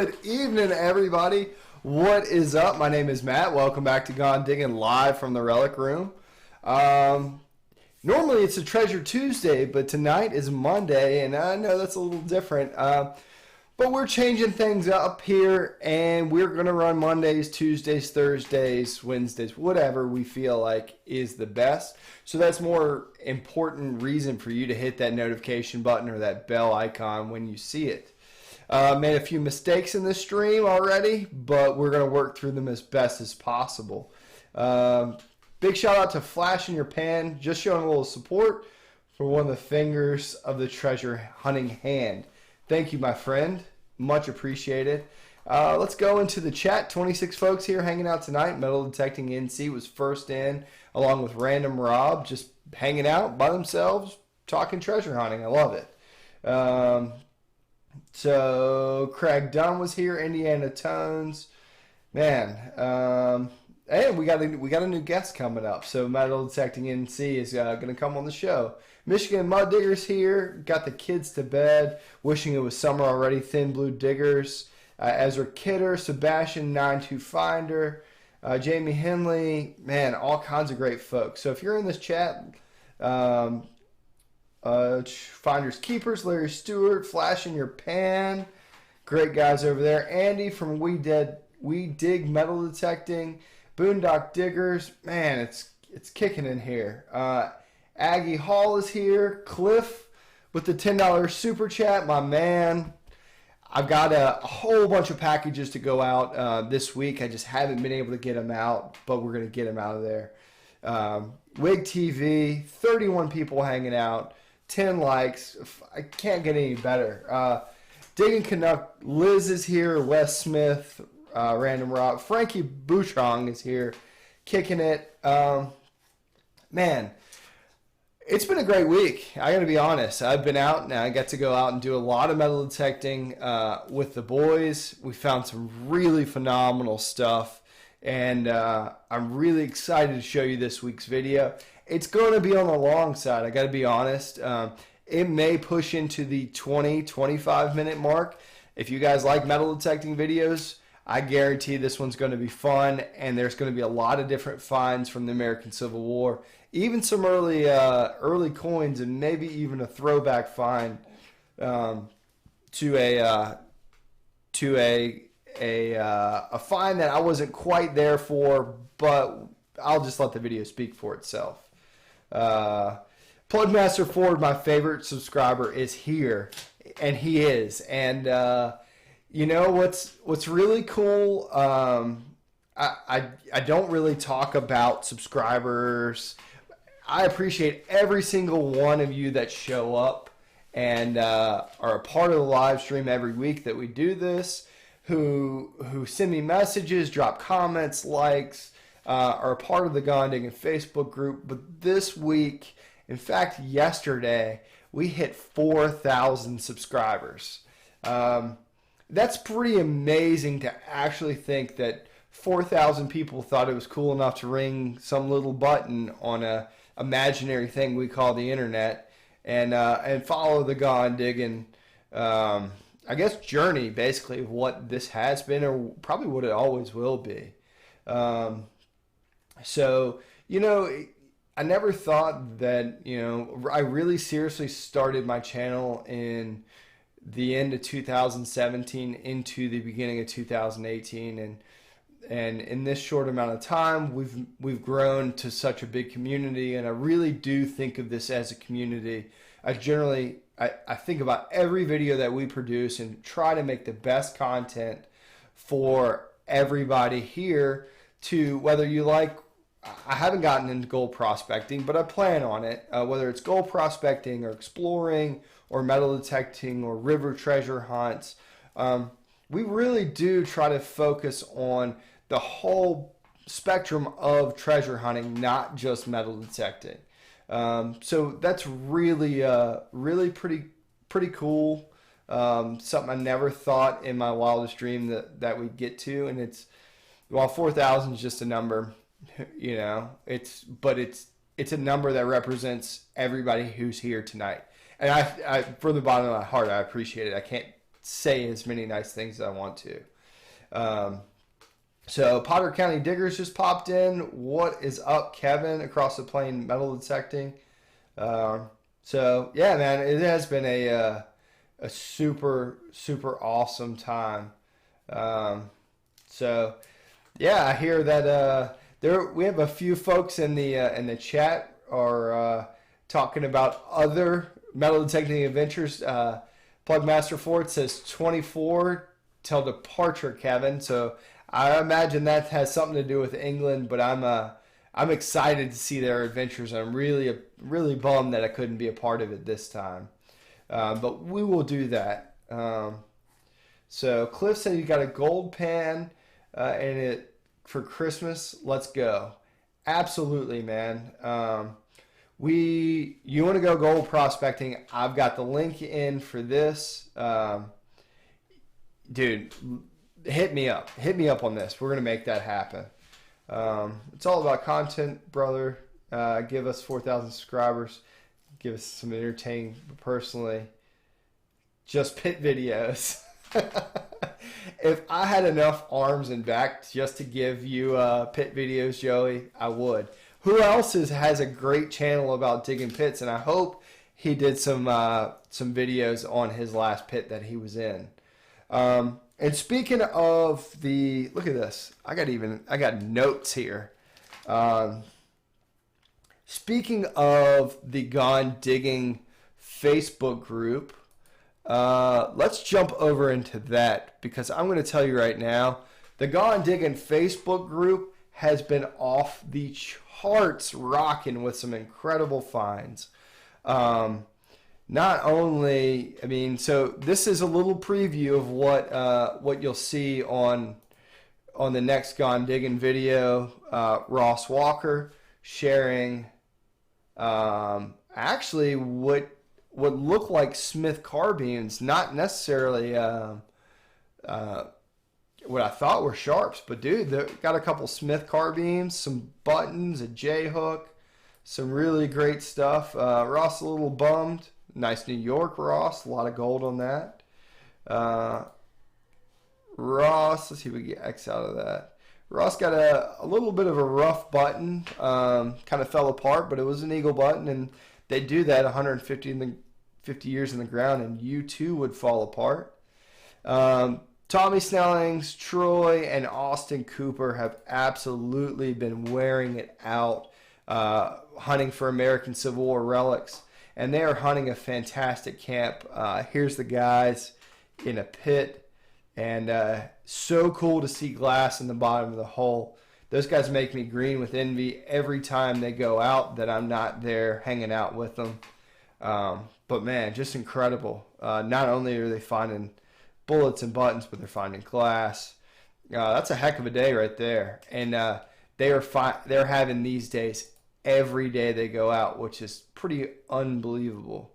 Good evening, everybody. What is up? My name is Matt. Welcome back to Gone Diggin' live from the Relic Room. Normally it's a Treasure Tuesday, but tonight is Monday, and I know that's a little different. But we're changing things up here, and we're going to run Mondays, Tuesdays, Thursdays, Wednesdays, whatever we feel like is the best. So that's more important reason for you to hit that notification button or that bell icon when you see it. Made a few mistakes in this stream already, but we're going to work through them as best as possible. Big shout out to Flash in Your Pan, just showing a little support for one of the fingers of the treasure hunting hand. Thank you, my friend. Much appreciated. Let's go into the chat. 26 folks here hanging out tonight. Metal Detecting NC was first in, along with Random Rob, just hanging out by themselves, talking treasure hunting. I love it. So Craig Dunn was here. Indiana Tones. Man. And we got a new guest coming up. So Metal Detecting NC is going to come on the show. Michigan Mud Diggers here. Got the kids to bed. Wishing it was summer already. Thin Blue Diggers. Ezra Kidder. Sebastian 92 Finder. Jamie Henley. Man, all kinds of great folks. So if you're in this chat, Finders Keepers, Larry Stewart, Flash in Your Pan. Great guys over there. Andy from We Dig Metal Detecting. Boondock Diggers. Man, it's kicking in here. Aggie Hall is here. Cliff with the $10 super chat. My man. I've got a whole bunch of packages to go out this week. I just haven't been able to get them out, but we're going to get them out of there. Wig TV. 31 people hanging out. 10 likes. I can't get any better. Diggin Canuck. Liz is here. Wes Smith. Random Rock. Frankie Bouchong is here. Kicking it. Man. It's been a great week. I got to be honest. I've been out and I got to go out and do a lot of metal detecting with the boys. We found some really phenomenal stuff, and I'm really excited to show you this week's video. It's going to be on the long side. I got to be honest. It may push into the 20-25 minute mark. If you guys like metal detecting videos, I guarantee this one's going to be fun, and there's going to be a lot of different finds from the American Civil War, even some early coins, and maybe even a throwback find to a find that I wasn't quite there for, but I'll just let the video speak for itself. Plugmaster Ford, my favorite subscriber, is here, and he is, and you know what's really cool? I don't really talk about subscribers. I appreciate every single one of you that show up and are a part of the live stream every week that we do this, who send me messages, drop comments, likes, are a part of the Gone Diggin' Facebook group. But this week, in fact, yesterday, we hit 4,000 subscribers. That's pretty amazing to actually think that 4,000 people thought it was cool enough to ring some little button on a imaginary thing we call the internet and follow the Gone Diggin', I guess, journey, basically, of what this has been or probably what it always will be. So, you know, I never thought that, you know, I really seriously started my channel in the end of 2017 into the beginning of 2018, and in this short amount of time we've grown to such a big community, and I really do think of this as a community. I think about every video that we produce and try to make the best content for everybody here. To whether you like, I haven't gotten into gold prospecting, but I plan on it, whether it's gold prospecting or exploring or metal detecting or river treasure hunts. We really do try to focus on the whole spectrum of treasure hunting, not just metal detecting. So that's really pretty cool. Something I never thought in my wildest dream that we'd get to, and it's, while 4,000 is just a number, you know, it's a number that represents everybody who's here tonight. And I from the bottom of my heart, I appreciate it. I can't say as many nice things as I want to. So Potter County Diggers just popped in. What is up, Kevin? Across the plane, metal detecting. So yeah, man, it has been a super awesome time. So yeah, I hear that we have a few folks in the chat are talking about other metal detecting adventures. Plugmaster Ford says 24 till departure, Kevin. So I imagine that has something to do with England, but I'm excited to see their adventures. I'm really bummed that I couldn't be a part of it this time. But we will do that. So Cliff said you got a gold pan and it for Christmas. Let's go. Absolutely, man. You want to go gold prospecting? I've got the link in for this. Dude, hit me up. Hit me up on this. We're going to make that happen. It's all about content, brother. Give us 4,000 subscribers. Give us some entertaining, personally, just pit videos. If I had enough arms and back just to give you pit videos, Joey, I would. Who else has a great channel about digging pits? And I hope he did some videos on his last pit that he was in. And speaking of look at this. I got notes here. Speaking of the Gone Digging Facebook group, let's jump over into that, because I'm going to tell you right now, the Gone Digging Facebook group has been off the charts, rocking with some incredible finds. Not only, I mean, so this is a little preview of what you'll see on the next Gone Digging video. Ross Walker sharing actually what look like Smith carbines, not necessarily what I thought were sharps, but dude, they got a couple Smith carbines, some buttons, a J hook, some really great stuff. Ross a little bummed. Nice New York Ross, a lot of gold on that. Ross, let's see if we get X out of that. Ross got a little bit of a rough button, kind of fell apart, but it was an eagle button, and they do that 50 years in the ground, and you too would fall apart. Tommy Snellings, Troy, and Austin Cooper have absolutely been wearing it out, hunting for American Civil War relics, and they are hunting a fantastic camp. Here's the guys in a pit. And so cool to see glass in the bottom of the hole. Those guys make me green with envy every time they go out that I'm not there hanging out with them. But man, just incredible. Not only are they finding bullets and buttons, but they're finding glass. That's a heck of a day right there. And they're having these days every day they go out, which is pretty unbelievable.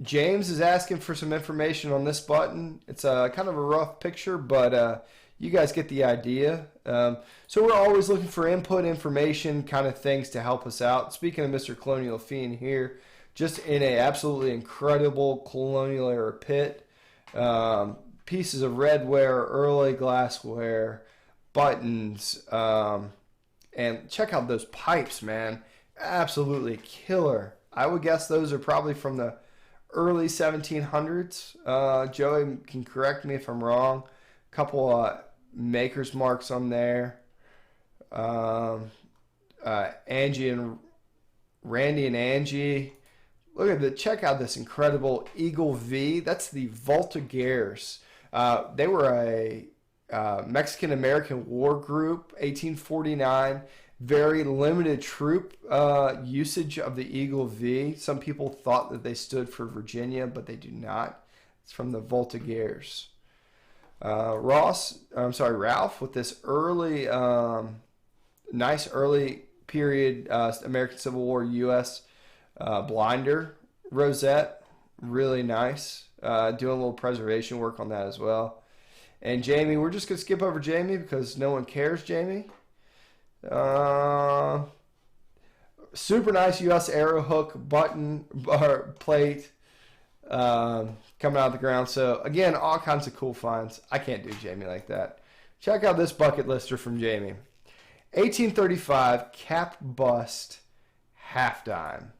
James is asking for some information on this button. It's kind of a rough picture, but you guys get the idea. So we're always looking for input information, kind of things to help us out. Speaking of Mr. Colonial Fiend here, just in a absolutely incredible colonial era pit. Pieces of redware, early glassware, buttons, and check out those pipes, man. Absolutely killer. I would guess those are probably from the early 1700s. Joey can correct me if I'm wrong. A couple maker's marks on there. Angie and Randy and Angie. Check out this incredible Eagle V. That's the Voltigeurs. They were a Mexican-American war group, 1849. Very limited troop usage of the Eagle V. Some people thought that they stood for Virginia, but they do not. It's from the Voltigeurs. Ralph, with this early, nice early period American Civil War U.S. Blinder rosette. Really nice. Doing a little preservation work on that as well. And Jamie, we're just going to skip over Jamie because no one cares, Jamie. Super nice U.S. arrow hook button plate. coming out of the ground. So again, all kinds of cool finds. I can't do Jamie like that. Check out this bucket lister from Jamie. 1835 cap bust half dime.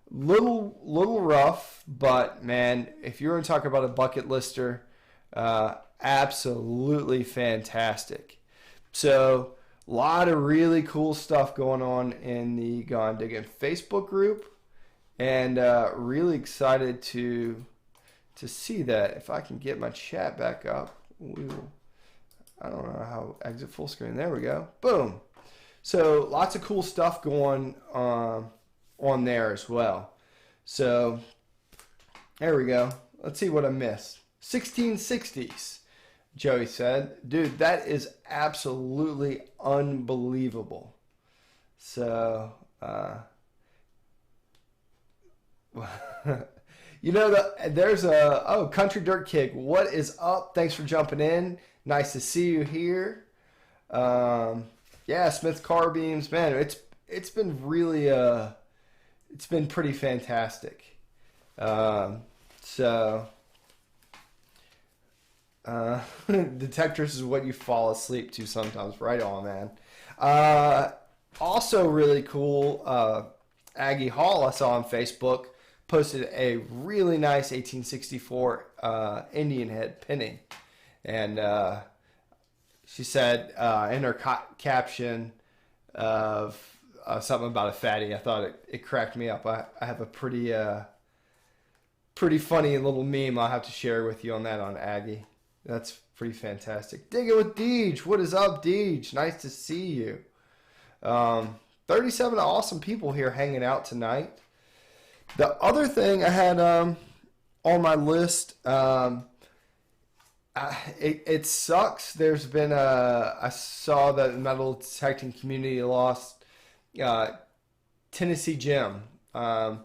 Little rough, but man, if you're going to talk about a bucket lister, absolutely fantastic. So a lot of really cool stuff going on in the Gone Diggin' Facebook group, and really excited to see that. If I can get my chat back up, I don't know how, exit full screen. There we go. Boom. So lots of cool stuff going on there as well. So there we go. Let's see what I missed. 1660s, Joey said. Dude, that is absolutely unbelievable. So, you know, there's Country Dirt Kick. What is up? Thanks for jumping in. Nice to see you here. Yeah, Smith Car Beams, man, it's been really it's been pretty fantastic. Detectors is what you fall asleep to sometimes. Right on, man. Also really cool, Aggie Hall, I saw on Facebook, posted a really nice 1864 Indian head pinning. And she said in her caption of something about a fatty, I thought it cracked me up. I have a pretty funny little meme I'll have to share with you on that on Aggie. That's pretty fantastic. Diggin' with Deej. What is up, Deej? Nice to see you. 37 awesome people here hanging out tonight. The other thing I had on my list, it sucks. There's been I saw that the metal detecting community lost Tennessee Jim. I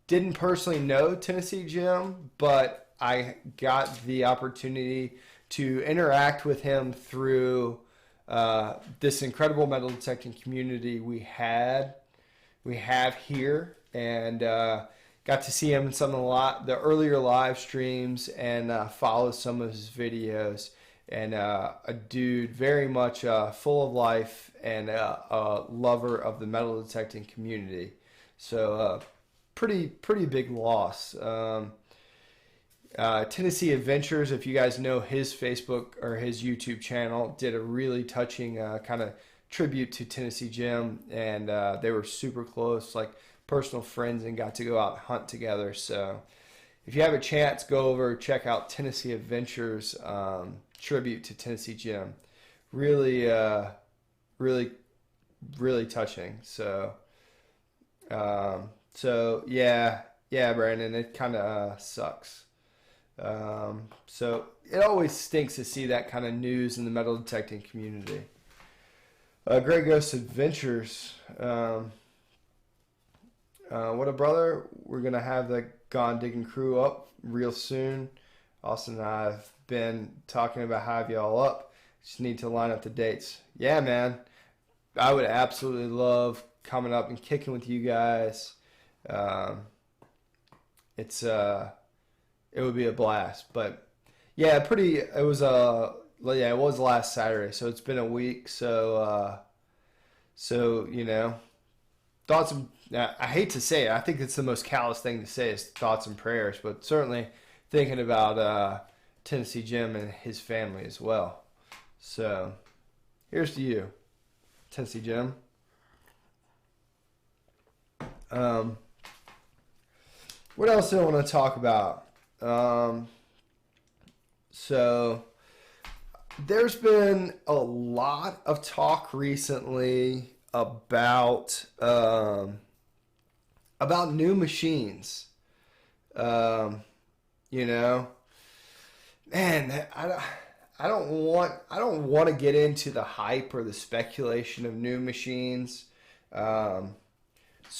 didn't personally know Tennessee Jim, but I got the opportunity to interact with him through this incredible metal detecting community we have here, and got to see him in some of the earlier live streams and follow some of his videos. And a dude very much full of life and a lover of the metal detecting community. So pretty big loss. Tennessee Adventures, if you guys know his Facebook or his YouTube channel, did a really touching kind of tribute to Tennessee Jim, and they were super close, like personal friends, and got to go out and hunt together. So if you have a chance, go over, check out Tennessee Adventures tribute to Tennessee Jim. Really touching. So yeah, Brandon, it kind of sucks. So it always stinks to see that kind of news in the metal detecting community. Grey Ghost Adventures. What a brother. We're going to have the Gone Diggin' crew up real soon. Austin and I have been talking about have y'all up. Just need to line up the dates. Yeah, man. I would absolutely love coming up and kicking with you guys. It would be a blast. But yeah, it was last Saturday, so it's been a week. So you know, thoughts and I hate to say it, I think it's the most callous thing to say is thoughts and prayers, but certainly thinking about Tennessee Jim and his family as well. So here's to you, Tennessee Jim. What else do I want to talk about? So there's been a lot of talk recently about new machines. You know, man, I don't want to get into the hype or the speculation of new machines. So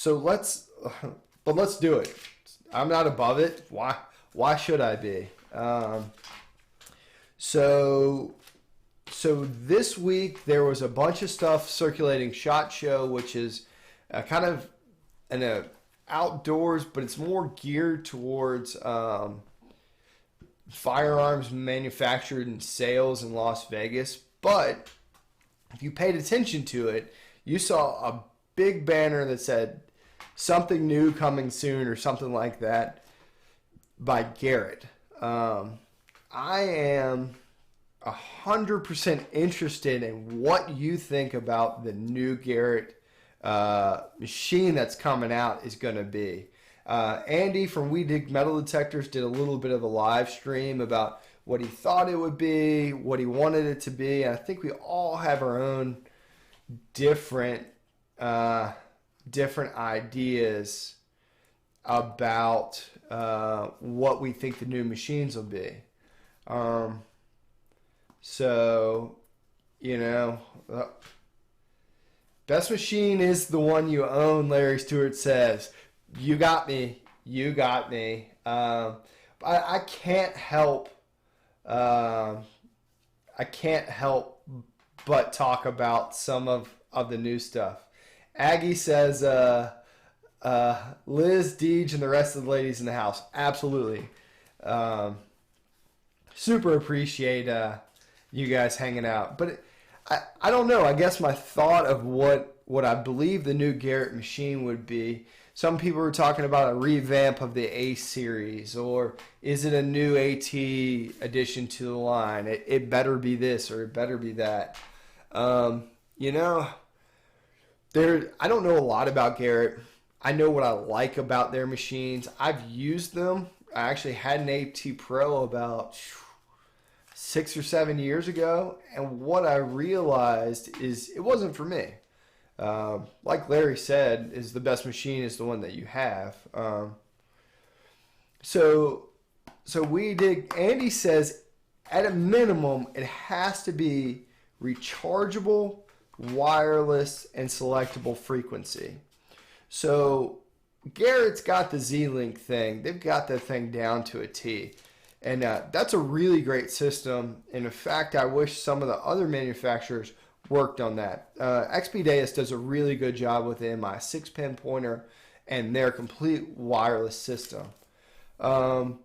let's do it. I'm not above it. Why should I be? So this week there was a bunch of stuff circulating SHOT Show, which is kind of outdoors, but it's more geared towards firearms manufactured and sales in Las Vegas. But if you paid attention to it, you saw a big banner that said something new coming soon or something like that by Garrett. I am 100% interested in what you think about the new Garrett machine that's coming out is going to be. Andy from We Dig Metal Detectors did a little bit of a live stream about what he thought it would be, what he wanted it to be. And I think we all have our own different ideas about what we think the new machines will be. So, you know, best machine is the one you own, Larry Stewart says. You got me. You got me. I can't help. I can't help but talk about some of the new stuff. Aggie says, Liz, Deej, and the rest of the ladies in the house. Absolutely. Super appreciate you guys hanging out. But I don't know. I guess my thought of what I believe the new Garrett machine would be. Some people were talking about a revamp of the A series, or is it a new AT addition to the line? It better be this or it better be that. You know, I don't know a lot about Garrett. I know what I like about their machines. I've used them. I actually had an AT Pro about 6 or 7 years ago, and what I realized is it wasn't for me. Like Larry said, is the best machine is the one that you have. So we did. Andy says at a minimum it has to be rechargeable, wireless, and selectable frequency. So Garrett's got the Z-Link thing. They've got that thing down to a T. And that's a really great system. And in fact, I wish some of the other manufacturers worked on that. XP Deus does a really good job with the MI 6-pin pointer and their complete wireless system. But,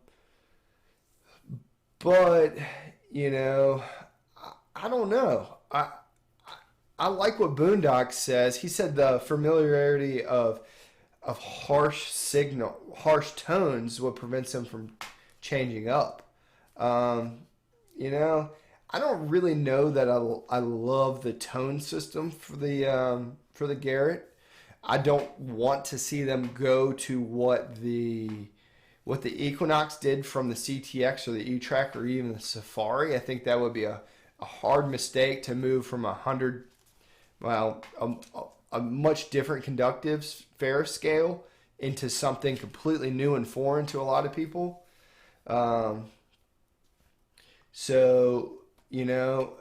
you know, I don't know. I like what Boondock says. He said the familiarity of harsh tones what prevents them from changing up. You know, I don't really know that I love the tone system for the Garrett. I don't want to see them go to what the Equinox did from the CTX or the E-Track or even the Safari. I think that would be a hard mistake to move from a much different conductive Ferris scale into something completely new and foreign to a lot of people. So, you know,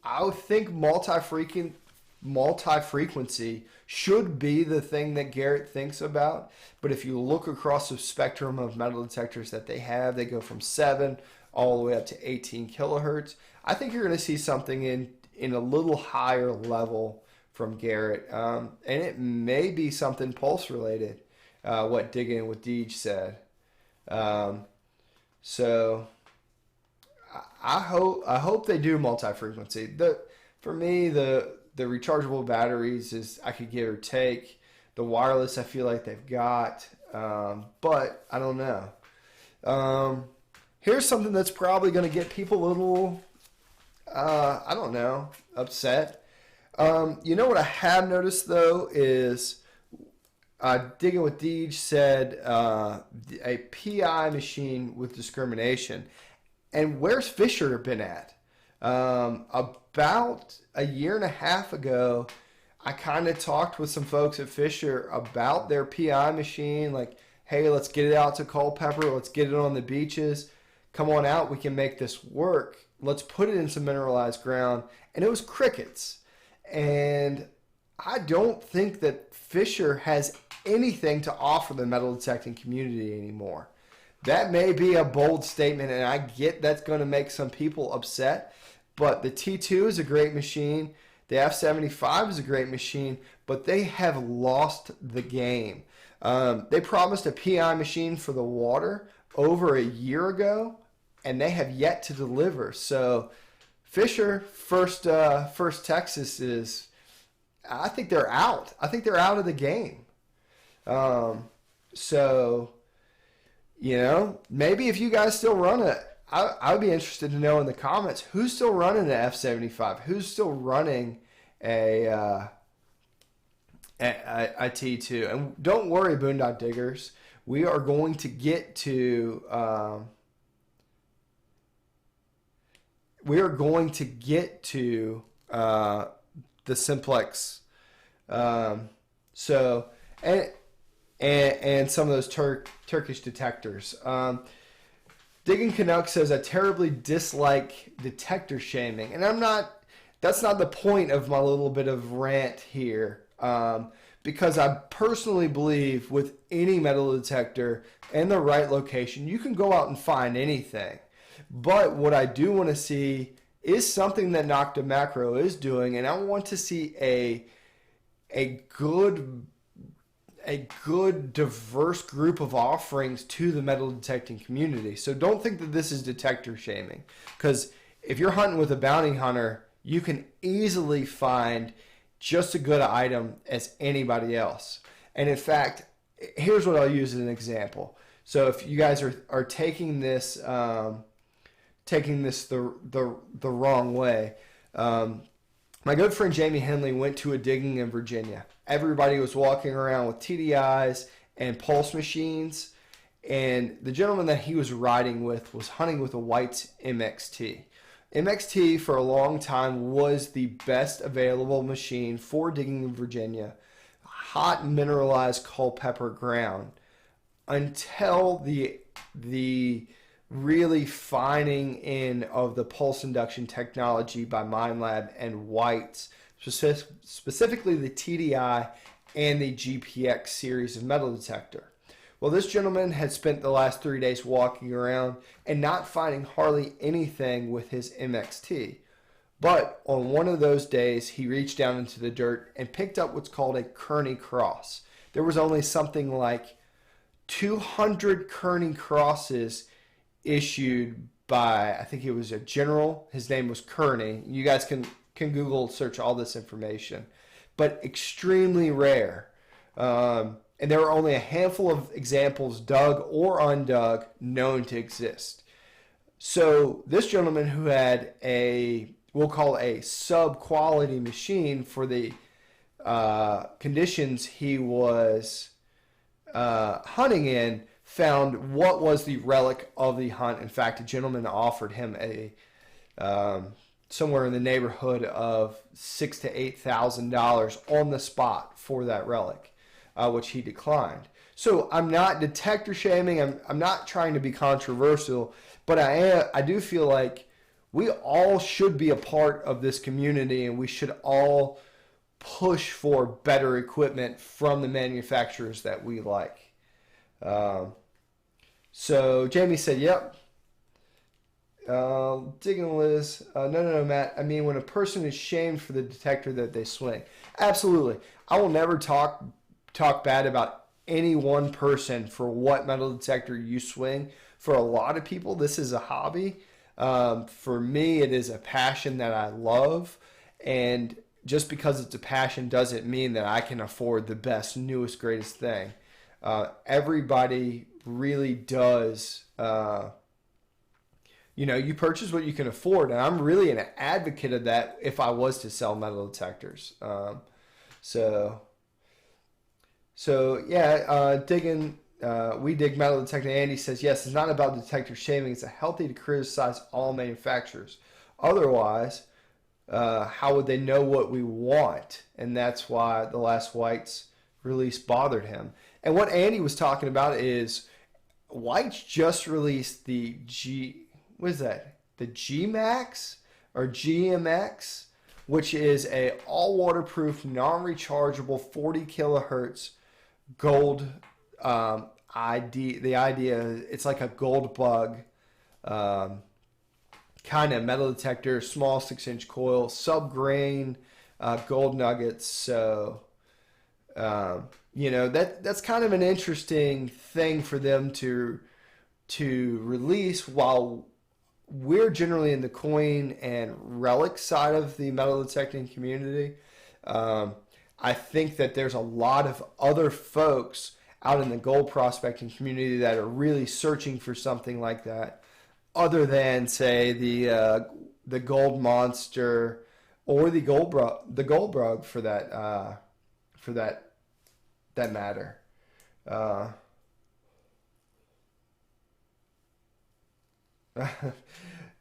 I would think multi-frequency should be the thing that Garrett thinks about. But if you look across the spectrum of metal detectors that they have, they go from 7 all the way up to 18 kilohertz. I think you're going to see something in a little higher level from Garrett. And it may be something pulse related, what Diggin with Deej said. So I hope they do multi-frequency. For me, the rechargeable batteries is I could give or take. The wireless I feel like they've got, but I don't know. Here's something that's probably going to get people a little, I don't know, upset. You know what I have noticed though is Digging with Deej said a PI machine with discrimination. And where's Fisher been at? About a year and a half ago, I kind of talked with some folks at Fisher about their PI machine. Like, hey, let's get it out to Culpeper. Let's get it on the beaches. Come on out. We can make this work. Let's put it in some mineralized ground. And it was crickets. And I don't think that Fisher has anything to offer the metal detecting community anymore. That may be a bold statement, and I get that's going to make some people upset, but the T2 is a great machine. The F75 is a great machine, but they have lost the game. They promised a PI machine for the water over a year ago, and they have yet to deliver. So Fisher, First Texas is, I think they're out. I think they're out of the game. So, maybe if you guys still run it, I would be interested to know in the comments who's still running the F75, who's still running a T2. And don't worry, Boondock Diggers, we are going to get to the simplex. And some of those Turkish detectors. Diggin Canuck says, I terribly dislike detector shaming. And that's not the point of my little bit of rant here. Because I personally believe with any metal detector in the right location, you can go out and find anything. But what I do want to see is something that Nocta Macro is doing, and I want to see a good diverse group of offerings to the metal detecting community. So don't think that this is detector shaming, because if you're hunting with a bounty hunter, you can easily find just as good an item as anybody else. And in fact, here's what I'll use as an example. So if you guys are taking this the wrong way, my good friend Jamie Henley went to a digging in Virginia. Everybody was walking around with TDIs and pulse machines, and the gentleman that he was riding with was hunting with a White's MXT. MXT for a long time was the best available machine for digging in Virginia, hot mineralized Culpeper ground, until the really fining in of the pulse induction technology by Minelab and White's, specifically the TDI and the GPX series of metal detector. Well, this gentleman had spent the last 3 days walking around and not finding hardly anything with his MXT. But on one of those days, he reached down into the dirt and picked up what's called a Kearney cross. There was only something like 200 Kearney crosses issued by, I think it was a general. His name was Kearney. You guys can Google search all this information. But extremely rare. And there were only a handful of examples, dug or undug, known to exist. So this gentleman who had we'll call a sub-quality machine for the conditions he was hunting in, found what was the relic of the hunt. In fact, a gentleman offered him somewhere in the neighborhood of $6,000 to $8,000 on the spot for that relic. Which he declined. So I'm not detector shaming. I'm not trying to be controversial, but I do feel like we all should be a part of this community, and we should all push for better equipment from the manufacturers that we like. So Jamie said, "Yep." Digging Liz, no, Matt. I mean, when a person is shamed for the detector that they swing, absolutely. I will never talk bad about any one person for what metal detector you swing. For a lot of people, this is a hobby. For me, it is a passion that I love. And just because it's a passion doesn't mean that I can afford the best, newest, greatest thing. Everybody really does. You purchase what you can afford. And I'm really an advocate of that if I was to sell metal detectors. So yeah, Diggin, we dig metal detecting. Andy says, yes, it's not about detector shaming. It's healthy to criticize all manufacturers. Otherwise, how would they know what we want? And that's why the last White's release bothered him. And what Andy was talking about is White's just released the the G-Max or GMX, which is a all waterproof, non-rechargeable 40 kilohertz gold the idea, it's like a gold bug kind of metal detector, small 6-inch coil, sub-grain gold nuggets. So, that's kind of an interesting thing for them to release while we're generally in the coin and relic side of the metal detecting community. I think that there's a lot of other folks out in the gold prospecting community that are really searching for something like that, other than say the gold monster or the gold brug for that matter.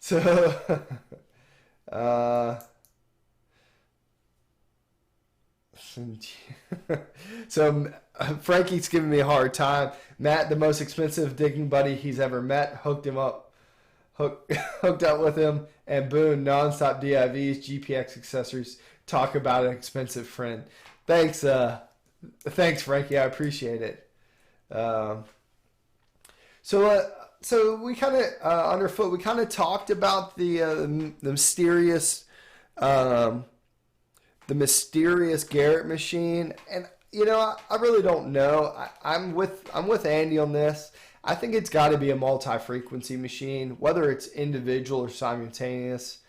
So, so Frankie's giving me a hard time. Matt, the most expensive digging buddy he's ever met, hooked up with him, and Boone, nonstop DIVs, GPX accessories. Talk about an expensive friend. Thanks, Frankie. I appreciate it. So we kind of underfoot. We kind of talked about the mysterious Garrett Machine, and I really don't know. I'm with Andy on this. I think it's got to be a multi-frequency machine, whether it's individual or simultaneous.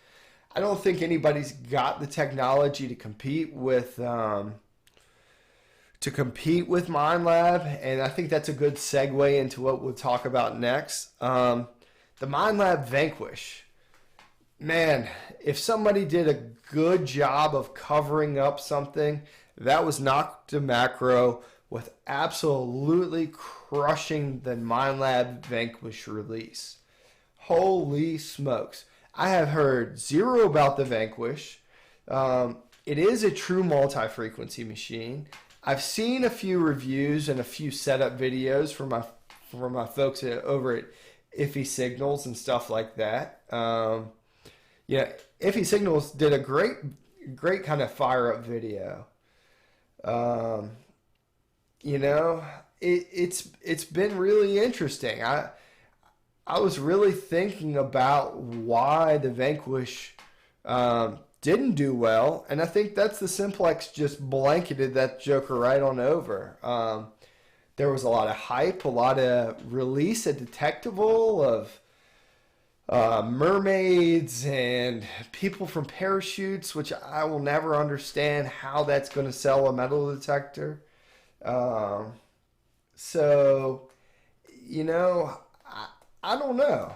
I don't think anybody's got the technology to compete with Minelab, and I think that's a good segue into what we'll talk about next. The Minelab Vanquish. Man, if somebody did a good job of covering up something, that was Nocta Macro with absolutely crushing the Minelab Vanquish release. Holy smokes. I have heard zero about the Vanquish. It is a true multi-frequency machine. I've seen a few reviews and a few setup videos from my folks over at Iffy Signals and stuff like that. Iffy Signals did a great kind of fire up video. It's been really interesting. I was really thinking about why the Vanquish didn't do well, and I think that's the Simplex just blanketed that joker right on over. There was a lot of hype, a lot of release at Detectable of mermaids and people from parachutes, which I will never understand how that's going to sell a metal detector. So, I don't know.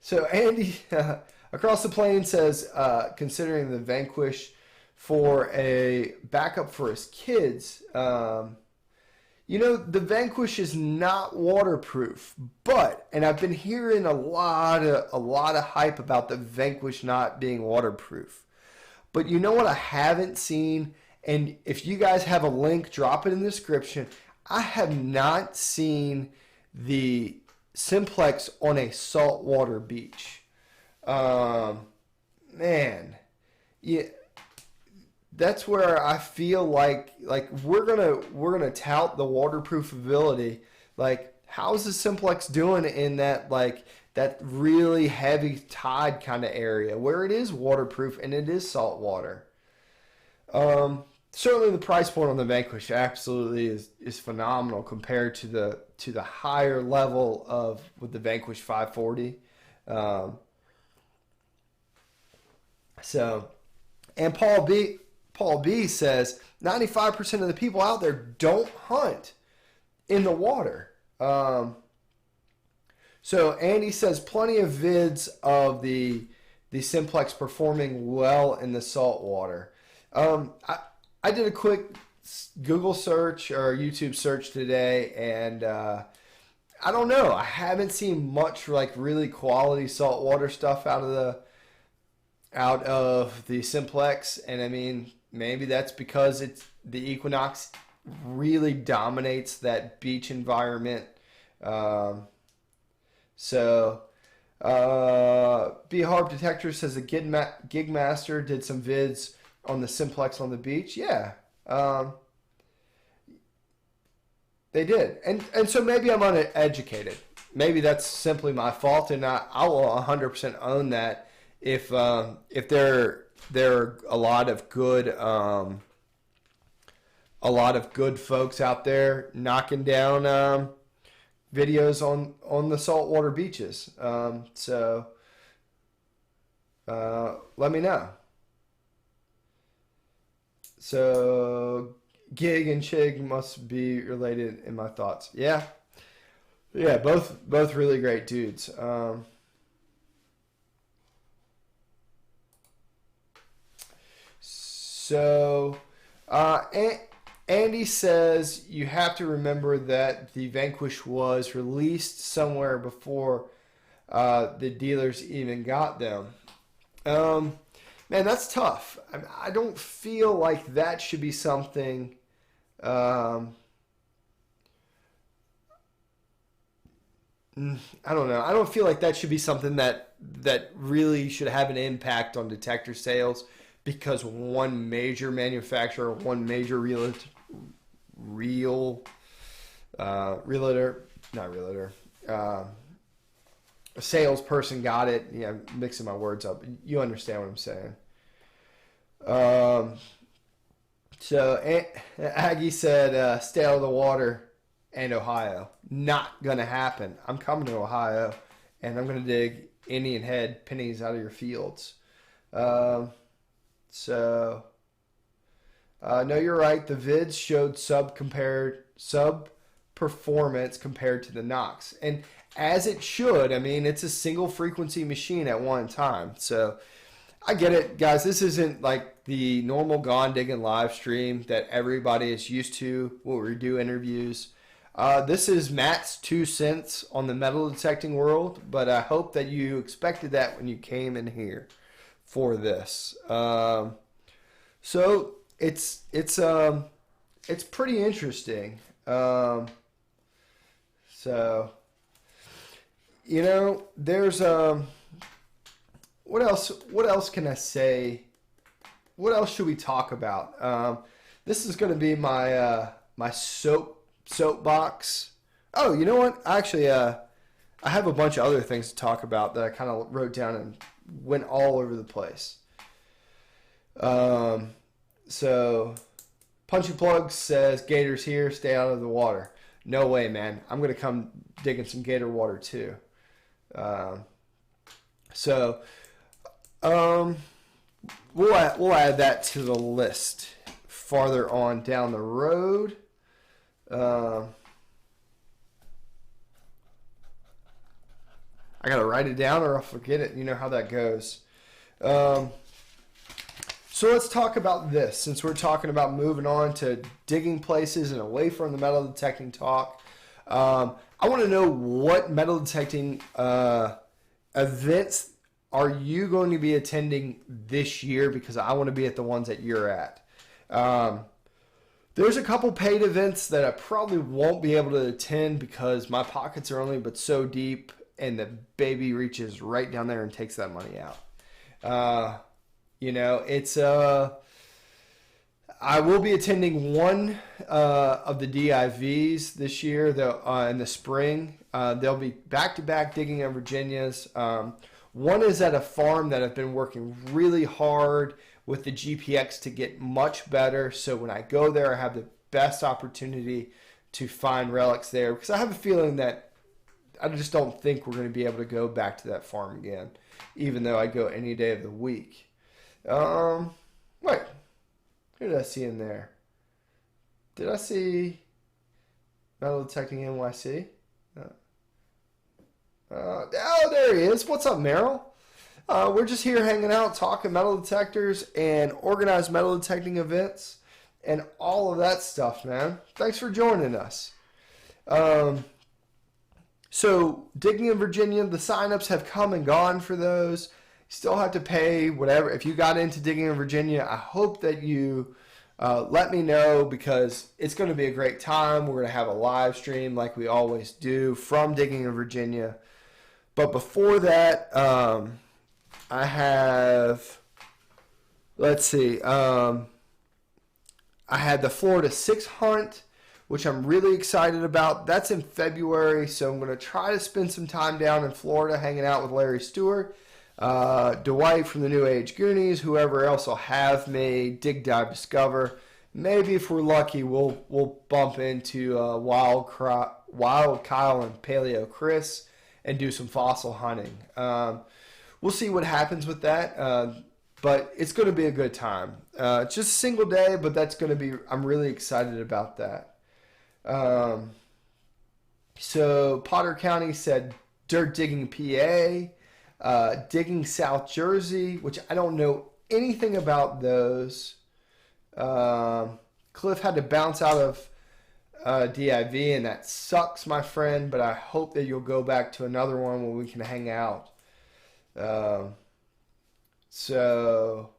So Andy across the plane says, considering the Vanquish for a backup for his kids, the Vanquish is not waterproof, and I've been hearing a lot of hype about the Vanquish not being waterproof. But you know what I haven't seen, and if you guys have a link, drop it in the description. I have not seen the Simplex on a saltwater beach. Man, yeah, that's where I feel like we're gonna tout the waterproof ability. Like, how's the Simplex doing in that that really heavy tide kind of area where it is waterproof and it is saltwater? Certainly the price point on the Vanquish absolutely is phenomenal compared to the higher level of with the Vanquish 540. And Paul B says 95% of the people out there don't hunt in the water. So Andy says plenty of vids of the Simplex performing well in the salt water. I did a quick Google search or YouTube search today, and I don't know. I haven't seen much really quality saltwater stuff out of the Simplex, and I mean maybe that's because the Equinox really dominates that beach environment. B Harp Detector says the Gig Master did some vids on the Simplex on the beach. Yeah. They did. And so maybe I'm uneducated. Maybe that's simply my fault, and I will 100% own that if there are a lot of good folks out there knocking down videos on the saltwater beaches. So let me know. So Gig and Chig must be related in my thoughts. Yeah, both really great dudes. So Andy says you have to remember that the Vanquish was released somewhere before the dealers even got them. Man, that's tough. I don't feel like that should be something. I don't know. I don't feel like that should be something that really should have an impact on detector sales because one major manufacturer, one major a salesperson got it. Yeah, I'm mixing my words up. You understand what I'm saying. So Aggie said, stay out of the water and Ohio. Not going to happen. I'm coming to Ohio, and I'm going to dig Indian head pennies out of your fields. No, you're right. The vids showed sub performance compared to the Nox. And as it should, I mean, it's a single frequency machine at one time. So I get it, guys. This isn't like the normal Gone Diggin' live stream that everybody is used to when we do interviews. This is Matt's 2 cents on the metal detecting world, but I hope that you expected that when you came in here for this. So it's pretty interesting. So you know, there's what else can I say? What else should we talk about? This is going to be my my soapbox. Oh, you know what? Actually, I have a bunch of other things to talk about that I kind of wrote down and went all over the place. So Punchy Plug says, Gators here, stay out of the water. No way, man. I'm going to come digging some gator water too. We'll add that to the list farther on down the road. I got to write it down or I'll forget it. You know how that goes. So let's talk about this, since we're talking about moving on to digging places and away from the metal detecting talk. I want to know what metal detecting events are you going to be attending this year, because I want to be at the ones that you're at. There's a couple paid events that I probably won't be able to attend because my pockets are only but so deep and the baby reaches right down there and takes that money out. You know, it's I will be attending one of the DIVs this year in the spring. They'll be back-to-back digging in Virginia's. One is at a farm that I've been working really hard with the GPX to get much better. So when I go there, I have the best opportunity to find relics there, because I have a feeling that I just don't think we're going to be able to go back to that farm again, even though I go any day of the week. Wait, who did I see in there? Did I see Metal Detecting NYC? Oh, there he is. What's up, Merrill? We're just here hanging out, talking metal detectors and organized metal detecting events and all of that stuff, man. Thanks for joining us. So, Digging in Virginia, the signups have come and gone for those. You still have to pay whatever. If you got into Digging in Virginia, I hope that you let me know, because it's going to be a great time. We're going to have a live stream like we always do from Digging in Virginia. But before that, I have, let's see, I had the Florida 6 hunt, which I'm really excited about. That's in February, so I'm going to try to spend some time down in Florida hanging out with Larry Stewart. Dwight from the New Age Goonies, whoever else will have me, Dig Dive Discover. Maybe if we're lucky, we'll bump into Wild Kyle and Paleo Chris and do some fossil hunting. We'll see what happens with that, but it's going to be a good time. It's just a single day, but that's going to be. I'm really excited about that. So Potter County said dirt digging PA, digging South Jersey, which I don't know anything about those. Cliff had to bounce out of DIV, and that sucks, my friend, but I hope that you'll go back to another one where we can hang out. So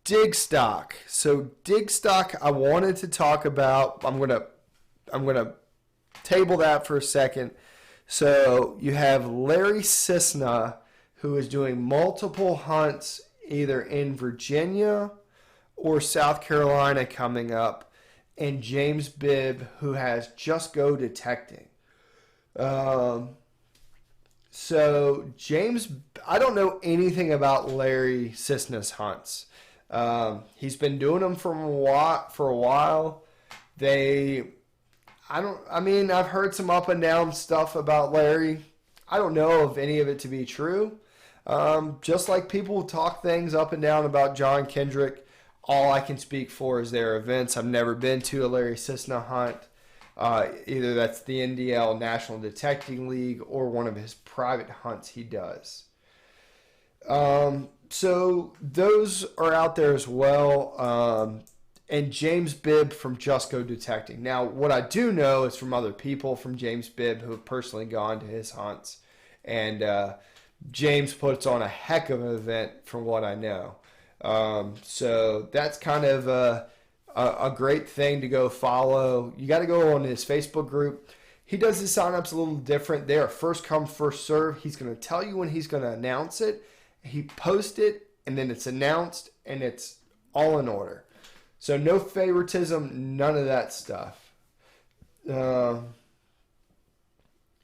dig stock. So dig stock, I wanted to talk about. I'm gonna table that for a second. So you have Larry Cisna, who is doing multiple hunts either in Virginia or South Carolina coming up, and James Bibb, who has Just Go Detecting. So James, I don't know anything about Larry Cisna's hunts. He's been doing them for a while. I've heard some up and down stuff about Larry. I don't know of any of it to be true. Just like people talk things up and down about John Kendrick, all I can speak for is their events. I've never been to a Larry Cisna hunt. Either that's the NDL National Detecting League or one of his private hunts he does. So those are out there as well. And James Bibb from Just Go Detecting. Now, what I do know is from other people from James Bibb who have personally gone to his hunts. And James puts on a heck of an event from what I know. So that's kind of a great thing to go follow. You got to go on his Facebook group. He does his signups a little different. They are first come, first serve. He's going to tell you when he's going to announce it. He posts it, and then it's announced, and it's all in order. So no favoritism, none of that stuff.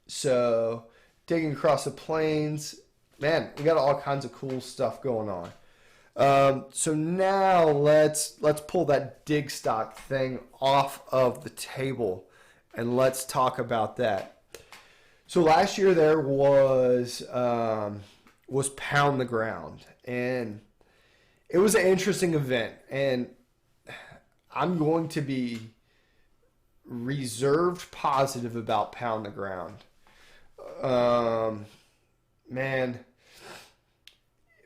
So digging across the plains, man, we got all kinds of cool stuff going on. So now let's pull that dig stock thing off of the table and let's talk about that. So last year there was Pound the Ground, and it was an interesting event, and I'm going to be reserved positive about Pound the Ground. Man,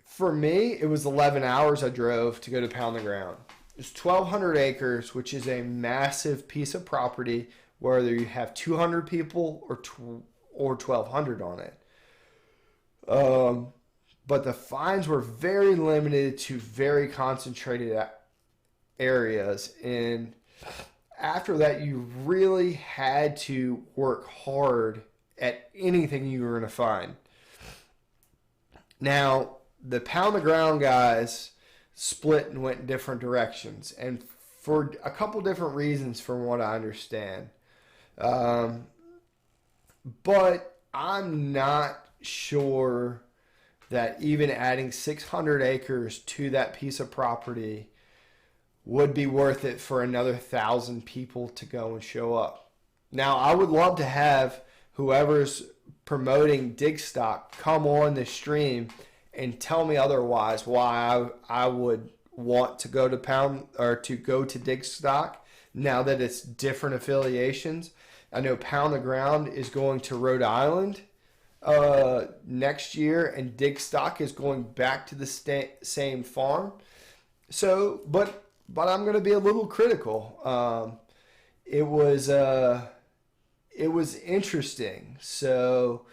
for me, it was 11 hours I drove to go to Pound the Ground. It's 1,200 acres, which is a massive piece of property, whether you have 200 people or 1,200 on it. But the finds were very limited to very concentrated areas. And after that, you really had to work hard at anything you were going to find. Now, the Pound the Ground guys split and went in different directions, and for a couple different reasons from what I understand. But I'm not sure that even adding 600 acres to that piece of property would be worth it for another 1,000 people to go and show up. Now, I would love to have whoever's promoting dig stock come on the stream and tell me otherwise why I would want to go to dig stock now that it's different affiliations. I know Pound the Ground is going to Rhode Island next year, and dig stock is going back to the same farm. So, but I'm going to be a little critical. It was interesting. So,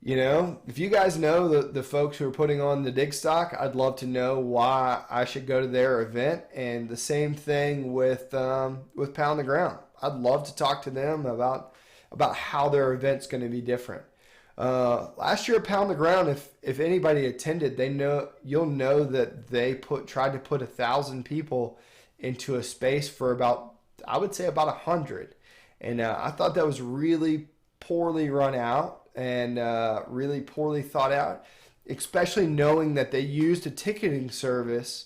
if you guys know the folks who are putting on the dig stock, I'd love to know why I should go to their event. And the same thing with Pound the Ground. I'd love to talk to them about how their event's going to be different. Last year at Pound the Ground, if anybody attended, you'll know that they tried to put 1,000 people into a space for about 100. And I thought that was really poorly run out. and really poorly thought out, especially knowing that they used a ticketing service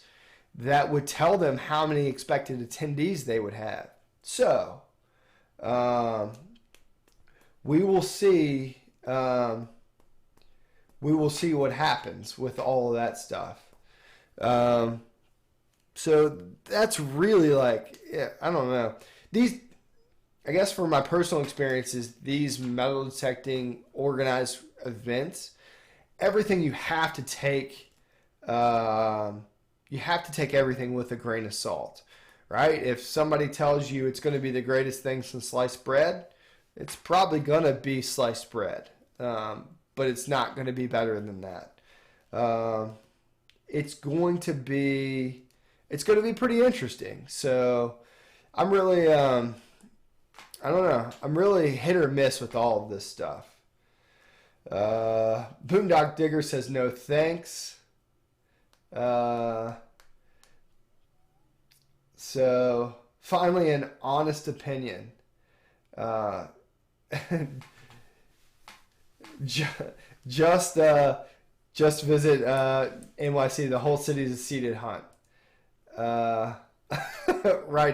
that would tell them how many expected attendees they would have. So, we will see. We will see what happens with all of that stuff. So that's really like, yeah, I don't know. These, I guess, for my personal experiences, these metal detecting organized events, everything you have to take. You have to take everything with a grain of salt, right? If somebody tells you it's going to be the greatest thing since sliced bread, it's probably going to be sliced bread, but it's not going to be better than that. It's going to be pretty interesting. So I'm really, I don't know, I'm really hit or miss with all of this stuff. Boondock Digger says no thanks. So finally, an honest opinion. Just visit NYC. The whole city is a seated hunt. Right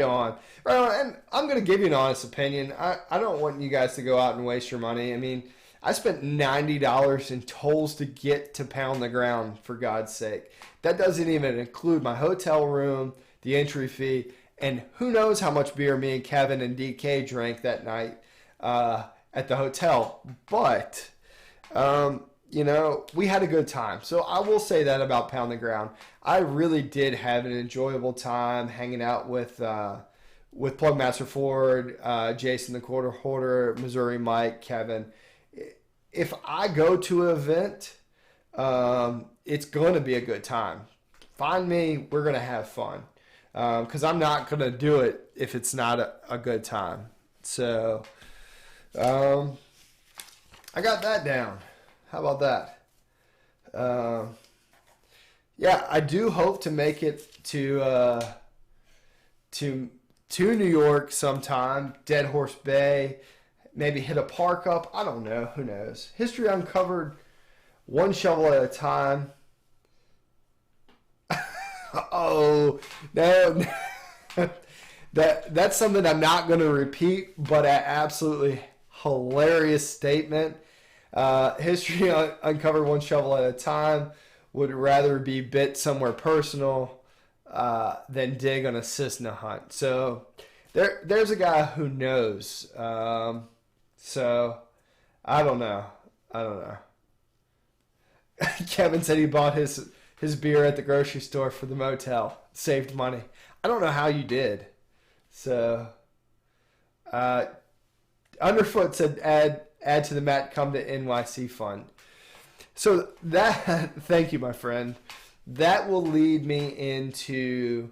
on. And I'm gonna give you an honest opinion. I don't want you guys to go out and waste your money. I mean, I spent $90 in tolls to get to Pound the Ground, for God's sake. That doesn't even include my hotel room, the entry fee, and who knows how much beer me and Kevin and DK drank that night at the hotel. But, we had a good time. So I will say that about Pound the Ground. I really did have an enjoyable time hanging out with Plugmaster Ford, Jason the Quarter Hoarder, Missouri Mike, Kevin. If I go to an event, it's going to be a good time. Find me, we're going to have fun. Because I'm not going to do it if it's not a good time. So, I got that down. How about that? Yeah, I do hope to make it to New York sometime. Dead Horse Bay. Maybe hit a park up. I don't know. Who knows? History Uncovered, one shovel at a time. Oh, no. That's something I'm not going to repeat, but an absolutely hilarious statement. History Uncovered, one shovel at a time. Would rather be bit somewhere personal than dig on a Cessna hunt. So there's a guy who knows. So I don't know. Kevin said he bought his beer at the grocery store for the motel. Saved money. I don't know how you did. So Underfoot said add to the Matt Come to NYC fund. So that, thank you, my friend. That will lead me into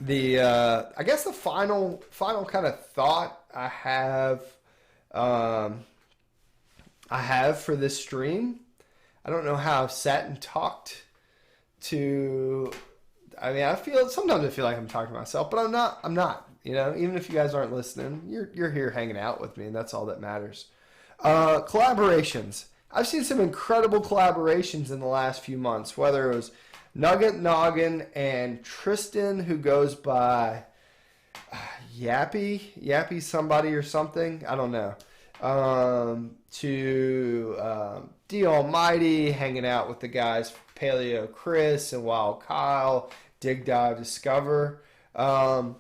the I guess the final kind of thought I have for this stream. I don't know how I've sat and talked to. I mean, sometimes I feel like I'm talking to myself, but I'm not. Even if you guys aren't listening, you're here hanging out with me, and that's all that matters. Collaborations. I've seen some incredible collaborations in the last few months, whether it was Nugget Noggin and Tristan, who goes by Yappy somebody or something. I don't know. To D Almighty, hanging out with the guys Paleo Chris and Wild Kyle, Dig Dive Discover. I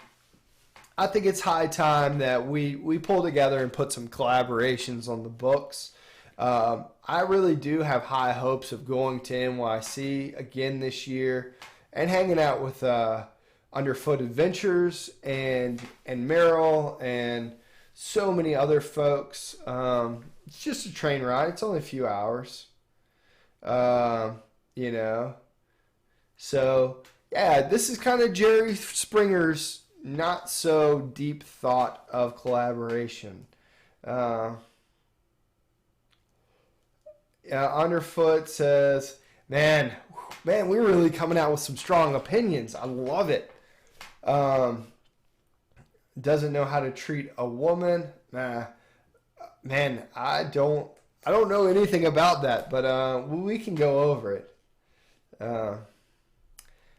think it's high time that we pull together and put some collaborations on the books. I really do have high hopes of going to NYC again this year and hanging out with Underfoot Adventures and Merrill and so many other folks. It's just a train ride. It's only a few hours. So, yeah, this is kind of Jerry Springer's not so deep thought of collaboration. Underfoot says, man, we're really coming out with some strong opinions. I love it. Doesn't know how to treat a woman. Man, I don't I don't know anything about that, but we can go over it.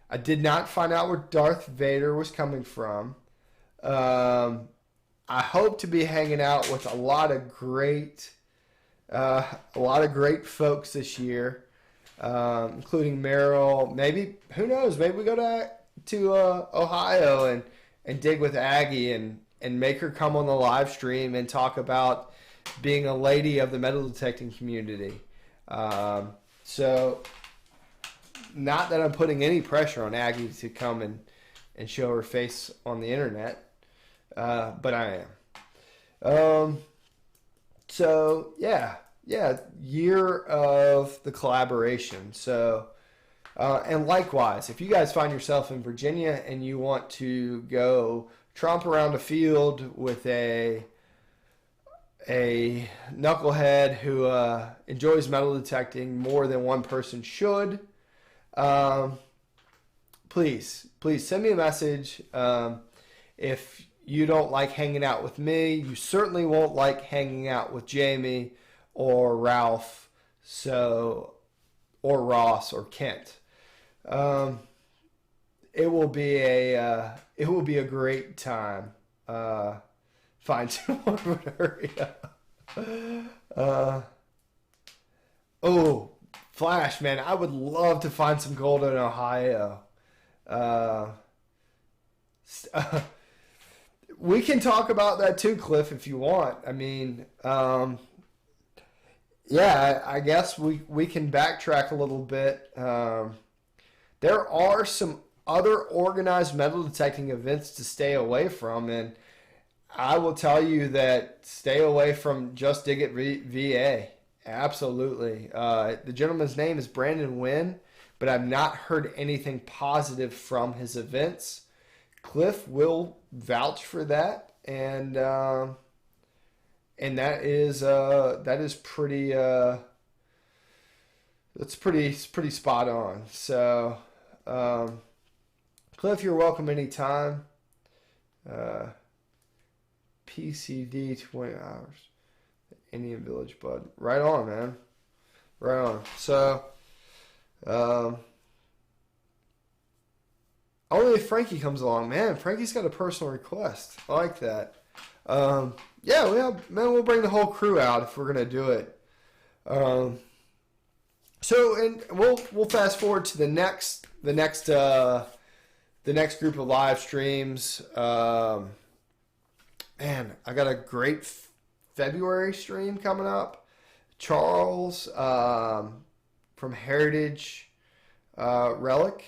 I did not find out where Darth Vader was coming from. I hope to be hanging out with a lot of great folks this year, including Meryl. Maybe, who knows? Maybe we go to Ohio and dig with Aggie and make her come on the live stream and talk about being a lady of the metal detecting community. So, not that I'm putting any pressure on Aggie to come and show her face on the internet, but I am. So, yeah, year of the collaboration. So, and likewise, if you guys find yourself in Virginia and you want to go tromp around a field with a knucklehead who enjoys metal detecting more than one person should, please send me a message. If you don't like hanging out with me, you certainly won't like hanging out with Jamie or Ralph, or Ross or Kent. It will be a great time. Find someone who would hurry up. Flash, man, I would love to find some gold in Ohio. We can talk about that too, Cliff, if you want. I mean, yeah, I guess we can backtrack a little bit. There are some other organized metal detecting events to stay away from, and I will tell you that stay away from Just Dig It VA. Absolutely. The gentleman's name is Brandon Wynn, but I've not heard anything positive from his events. Cliff will vouch for that, and that is pretty that's pretty spot on. So, Cliff, you're welcome anytime. PCD 20 hours. Indian Village, bud. Right on, man. Right on. So, only if Frankie comes along, man. Frankie's got a personal request. I like that. Yeah, we'll bring the whole crew out if we're gonna do it. So, and we'll fast forward to the next group of live streams. Man, I got a great February stream coming up. Charles from Heritage Relic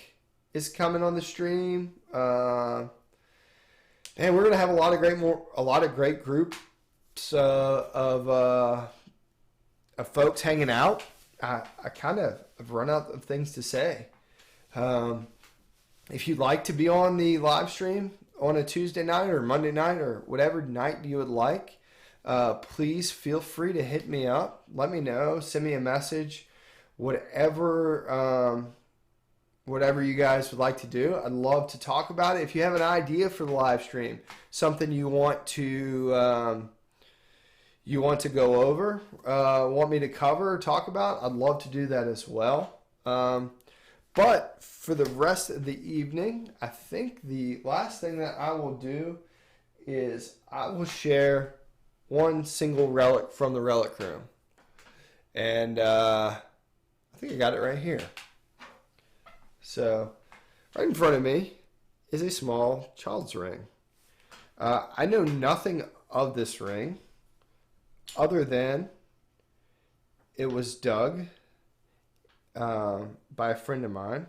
is coming on the stream. And we're gonna have a lot of great groups of folks hanging out. I kind of have run out of things to say. If you'd like to be on the live stream on a Tuesday night or Monday night or whatever night you would like, please feel free to hit me up. Let me know. Send me a message. Whatever you guys would like to do, I'd love to talk about it. If you have an idea for the live stream, something you want to go over, want me to cover or talk about, I'd love to do that as well. But for the rest of the evening, I think the last thing that I will do is I will share one single relic from the Relic Room. And I think I got it right here. So, right in front of me is a small child's ring. I know nothing of this ring other than it was dug by a friend of mine,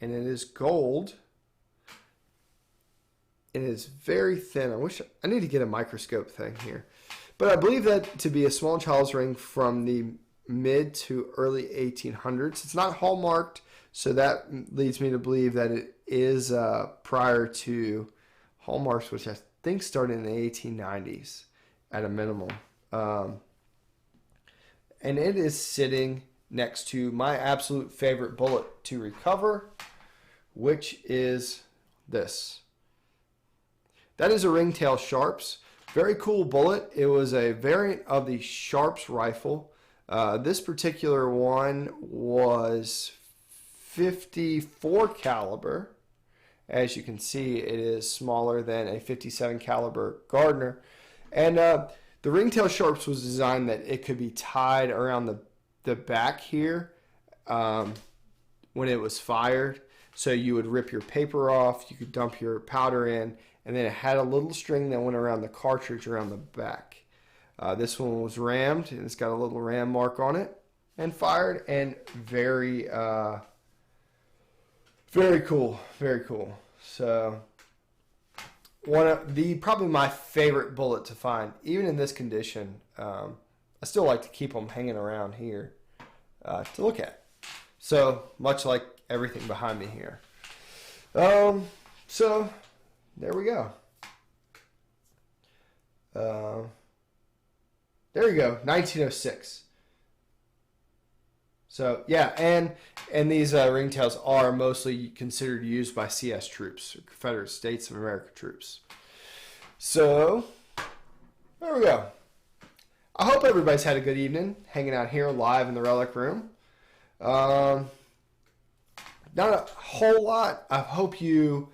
and it is gold. It is very thin. I need to get a microscope thing here, but I believe that to be a small child's ring from the mid to early 1800s. It's not hallmarked, so that leads me to believe that it is prior to hallmarks, which I think started in the 1890s at a minimum. And it is sitting next to my absolute favorite bullet to recover, which is this. That is a ringtail sharps, Very cool bullet. It was a variant of the Sharps rifle. This particular one was 54 caliber. As you can see, it is smaller than a 57 caliber Gardner. And the ringtail Sharps was designed that it could be tied around the back here when it was fired. So you would rip your paper off, you could dump your powder in, and then it had a little string that went around the cartridge around the back. This one was rammed, and it's got a little ram mark on it, and fired, and very, very cool, very cool. So one of probably my favorite bullet to find, even in this condition. I still like to keep them hanging around here to look at. So much like everything behind me here. So there we go. There you go, 1906. So yeah, and these ringtails are mostly considered used by CS troops, or Confederate States of America troops. So there we go. I hope everybody's had a good evening hanging out here live in the Relic Room. Not a whole lot. I hope you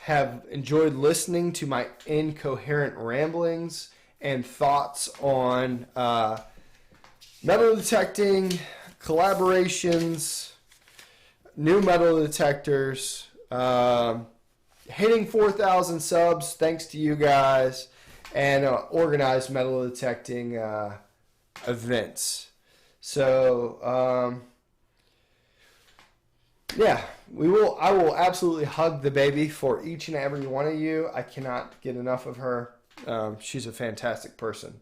have enjoyed listening to my incoherent ramblings and thoughts on metal detecting, collaborations, new metal detectors, hitting 4,000 subs thanks to you guys, and organized metal detecting events. So yeah, I will absolutely hug the baby for each and every one of you. I cannot get enough of her. She's a fantastic person,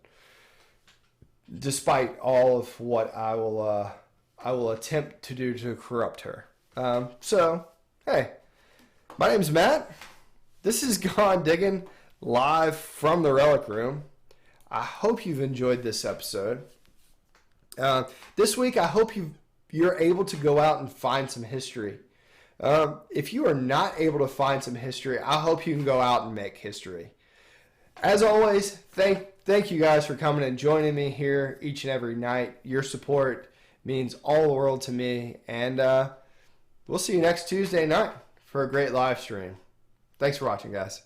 despite all of what I will attempt to do to corrupt her. So, hey, my name's Matt. This is Gone Diggin' live from the Relic Room. I hope you've enjoyed this episode. This week, I hope you're able to go out and find some history. If you are not able to find some history, I hope you can go out and make history. As always, thank you guys for coming and joining me here each and every night. Your support means all the world to me. And we'll see you next Tuesday night for a great live stream. Thanks for watching, guys.